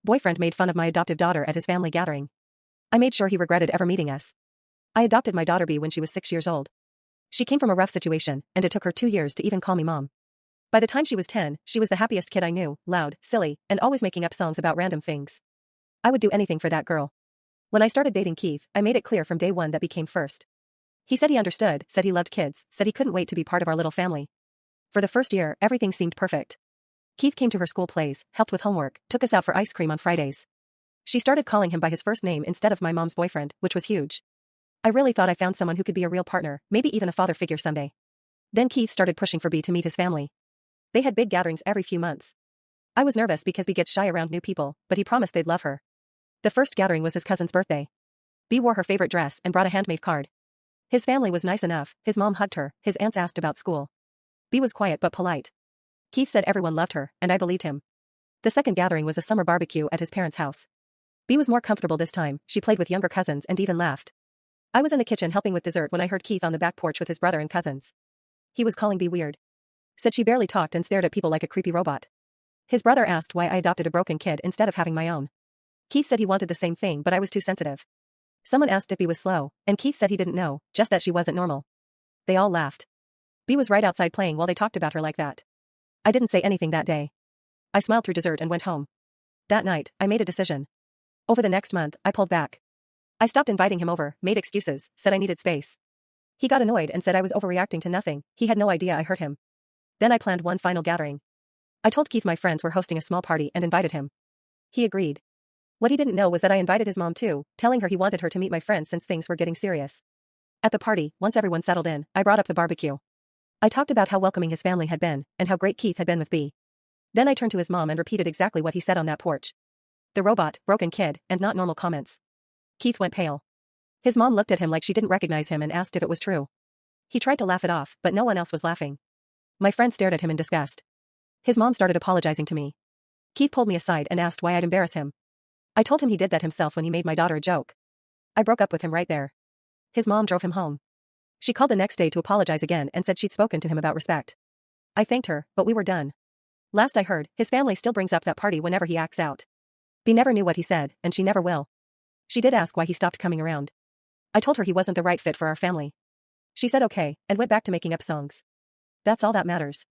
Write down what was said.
Boyfriend made fun of my adoptive daughter at his family gathering. I made sure he regretted ever meeting us. I adopted my daughter B when she was 6 years old. She came from a rough situation, and it took her 2 years to even call me mom. By the time she was 10, she was the happiest kid I knew, loud, silly, and always making up songs about random things. I would do anything for that girl. When I started dating Keith, I made it clear from day one that became first. He said he understood, said he loved kids, said he couldn't wait to be part of our little family. For the first year, everything seemed perfect. Keith came to her school plays, helped with homework, took us out for ice cream on Fridays. She started calling him by his first name instead of my mom's boyfriend, which was huge. I really thought I found someone who could be a real partner, maybe even a father figure someday. Then Keith started pushing for B to meet his family. They had big gatherings every few months. I was nervous because B gets shy around new people, but he promised they'd love her. The first gathering was his cousin's birthday. B wore her favorite dress and brought a handmade card. His family was nice enough, his mom hugged her, his aunts asked about school. B was quiet but polite. Keith said everyone loved her, and I believed him. The second gathering was a summer barbecue at his parents' house. B was more comfortable this time, she played with younger cousins and even laughed. I was in the kitchen helping with dessert when I heard Keith on the back porch with his brother and cousins. He was calling B weird. Said she barely talked and stared at people like a creepy robot. His brother asked why I adopted a broken kid instead of having my own. Keith said he wanted the same thing but I was too sensitive. Someone asked if B was slow, and Keith said he didn't know, just that she wasn't normal. They all laughed. B was right outside playing while they talked about her like that. I didn't say anything that day. I smiled through dessert and went home. That night, I made a decision. Over the next month, I pulled back. I stopped inviting him over, made excuses, said I needed space. He got annoyed and said I was overreacting to nothing, he had no idea I hurt him. Then I planned one final gathering. I told Keith my friends were hosting a small party and invited him. He agreed. What he didn't know was that I invited his mom too, telling her he wanted her to meet my friends since things were getting serious. At the party, once everyone settled in, I brought up the barbecue. I talked about how welcoming his family had been, and how great Keith had been with B. Then I turned to his mom and repeated exactly what he said on that porch. The robot, broken kid, and not normal comments. Keith went pale. His mom looked at him like she didn't recognize him and asked if it was true. He tried to laugh it off, but no one else was laughing. My friend stared at him in disgust. His mom started apologizing to me. Keith pulled me aside and asked why I'd embarrass him. I told him he did that himself when he made my daughter a joke. I broke up with him right there. His mom drove him home. She called the next day to apologize again and said she'd spoken to him about respect. I thanked her, but we were done. Last I heard, his family still brings up that party whenever he acts out. B never knew what he said, and she never will. She did ask why he stopped coming around. I told her he wasn't the right fit for our family. She said okay, and went back to making up songs. That's all that matters.